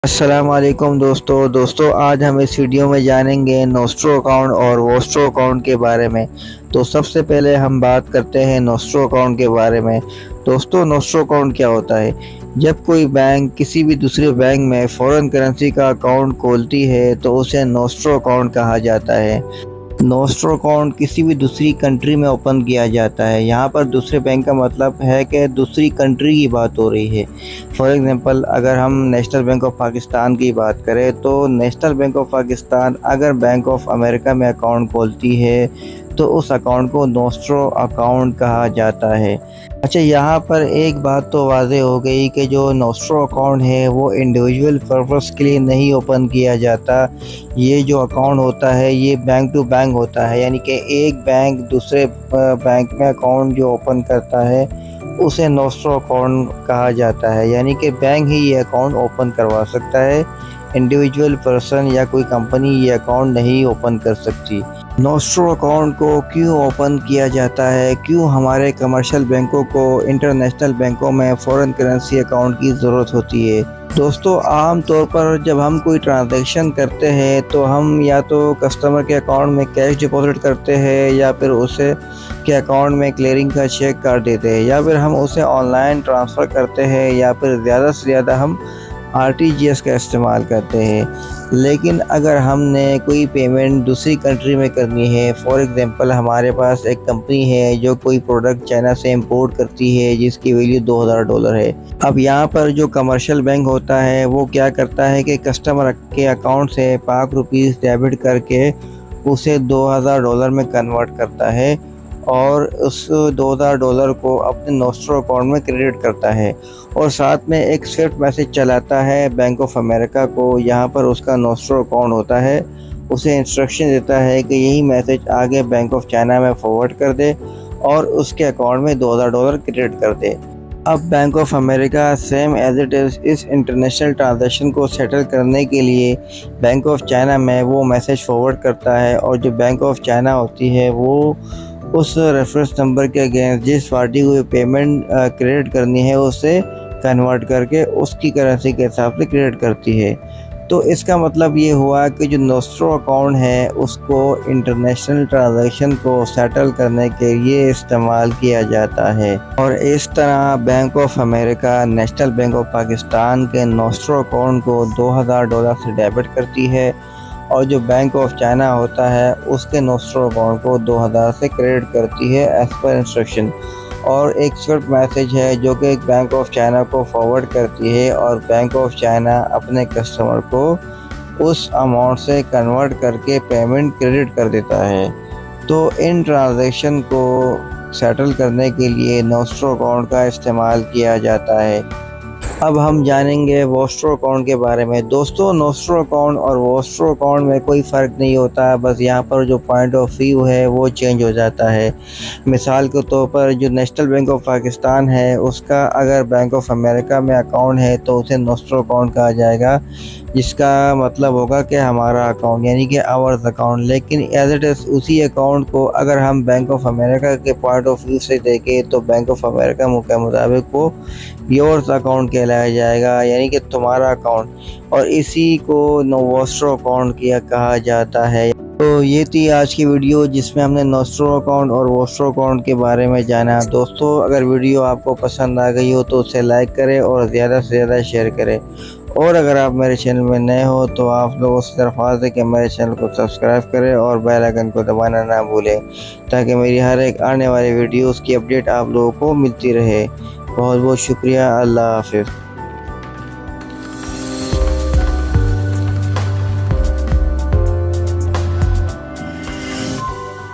अस्सलामुअलैकुम दोस्तों आज हम इस वीडियो में जानेंगे नोस्ट्रो अकाउंट और वोस्ट्रो अकाउंट के बारे में। तो सबसे पहले हम बात करते हैं नोस्ट्रो अकाउंट के बारे में। दोस्तों, नोस्ट्रो अकाउंट क्या होता है? जब कोई बैंक किसी भी दूसरे बैंक में फ़ॉरेन करेंसी का अकाउंट खोलती है तो उसे नोस्ट्रो अकाउंट कहा जाता है। नोस्ट्रो अकाउंट किसी भी दूसरी कंट्री में ओपन किया जाता है। यहाँ पर दूसरे बैंक का मतलब है कि दूसरी कंट्री की बात हो रही है। फॉर एग्ज़ाम्पल, अगर हम नेशनल बैंक ऑफ पाकिस्तान की बात करें तो नेशनल बैंक ऑफ पाकिस्तान अगर बैंक ऑफ अमेरिका में अकाउंट खोलती है तो उस अकाउंट को नोस्ट्रो अकाउंट कहा जाता है। अच्छा, यहाँ पर एक बात तो वाज़ेह हो गई कि जो नोस्ट्रो अकाउंट है वो इंडिविजुअल पर्पस के लिए नहीं ओपन किया जाता। ये जो अकाउंट होता है ये बैंक टू बैंक होता है, यानी कि एक बैंक दूसरे बैंक में अकाउंट जो ओपन करता है उसे नोस्ट्रो अकाउंट कहा जाता है। यानी कि बैंक ही ये अकाउंट ओपन करवा सकता है, इंडिविजुअल पर्सन या कोई कंपनी ये अकाउंट नहीं ओपन कर सकती। नोस्ट्रो अकाउंट को क्यों ओपन किया जाता है? क्यों हमारे कमर्शियल बैंकों को इंटरनेशनल बैंकों में फ़ॉरेन करेंसी अकाउंट की ज़रूरत होती है? दोस्तों, आम तौर पर जब हम कोई ट्रांजैक्शन करते हैं तो हम या तो कस्टमर के अकाउंट में कैश डिपॉजिट करते हैं या फिर उसे के अकाउंट में क्लियरिंग का चेक कर देते हैं या फिर हम उसे ऑनलाइन ट्रांसफ़र करते हैं या फिर ज़्यादा से ज़्यादा हम आरटीजीएस का इस्तेमाल करते हैं। लेकिन अगर हमने कोई पेमेंट दूसरी कंट्री में करनी है, फॉर एग्ज़ाम्पल हमारे पास एक कंपनी है जो कोई प्रोडक्ट चाइना से इंपोर्ट करती है जिसकी वैल्यू $2000 है। अब यहाँ पर जो कमर्शियल बैंक होता है वो क्या करता है कि कस्टमर के अकाउंट से ₹5 डेबिट करके उसे $2000 में कन्वर्ट करता है और उस $2000 को अपने नोस्ट्रो अकाउंट में क्रेडिट करता है और साथ में एक स्विफ्ट मैसेज चलाता है बैंक ऑफ अमेरिका को। यहाँ पर उसका नोस्ट्रो अकाउंट होता है, उसे इंस्ट्रक्शन देता है कि यही मैसेज आगे बैंक ऑफ चाइना में फॉरवर्ड कर दे और उसके अकाउंट में $2000 क्रेडिट कर दे। अब bank of America same as it is इस इंटरनेशनल ट्रांजैक्शन को सेटल करने के लिए बैंक ऑफ चाइना में वो मैसेज फॉरवर्ड करता है और जो बैंक ऑफ चाइना होती है वो उस रेफरेंस नंबर के अगेंस्ट जिस पार्टी को पेमेंट क्रेडिट करनी है उसे कन्वर्ट करके उसकी करेंसी के हिसाब से क्रेडिट करती है। तो इसका मतलब ये हुआ कि जो नोस्ट्रो अकाउंट है उसको इंटरनेशनल ट्रांजैक्शन को सेटल करने के लिए इस्तेमाल किया जाता है और इस तरह bank of America national bank of Pakistan के नोस्ट्रो अकाउंट को $2000 से डेबिट करती है और जो बैंक ऑफ चाइना होता है उसके नोस्ट्रो अकाउंट को 2000 से क्रेडिट करती है एज पर इंस्ट्रक्शन। और एक स्विफ्ट मैसेज है जो कि बैंक ऑफ चाइना को फॉरवर्ड करती है और बैंक ऑफ चाइना अपने कस्टमर को उस अमाउंट से कन्वर्ट करके पेमेंट क्रेडिट कर देता है। तो इन ट्रांजैक्शन को सेटल करने के लिए नोस्ट्रो अकाउंट का इस्तेमाल किया जाता है। अब हम जानेंगे वोस्ट्रो अकाउंट के बारे में। दोस्तों, नोस्ट्रो अकाउंट और वोस्ट्रो अकाउंट में कोई फ़र्क नहीं होता, बस यहाँ पर जो पॉइंट ऑफ व्यू है वो चेंज हो जाता है। मिसाल के तौर पर जो नेशनल बैंक ऑफ पाकिस्तान है उसका अगर बैंक ऑफ अमेरिका में अकाउंट है तो उसे नोस्ट्रो अकाउंट कहा जाएगा, जिसका मतलब होगा कि हमारा अकाउंट यानी कि आवर्स अकाउंट। लेकिन एज इट इज़ उसी अकाउंट को अगर हम बैंक ऑफ अमेरिका के पॉइंट ऑफ व्यू से देखें तो बैंक ऑफ अमेरिका के मुताबिक वो योर्स अकाउंट कहलाया जाएगा, यानी कि तुम्हारा अकाउंट, और इसी को नोस्ट्रो अकाउंट किया कहा जाता है। तो ये थी आज की वीडियो जिसमें हमने नोस्ट्रो अकाउंट और वोस्ट्रो अकाउंट के बारे में जाना। दोस्तों, अगर वीडियो आपको पसंद आ गई हो तो उसे लाइक करें और ज़्यादा से ज़्यादा शेयर करें और अगर आप मेरे चैनल में नए हो तो आप लोगों से दरख्वास्त है कि मेरे चैनल को सब्सक्राइब करें और बेल आइकन को दबाना ना भूलें ताकि मेरी हर एक आने वाली वीडियोस की अपडेट आप लोगों को मिलती रहे। बहुत बहुत शुक्रिया। अल्लाह हाफ़िज़।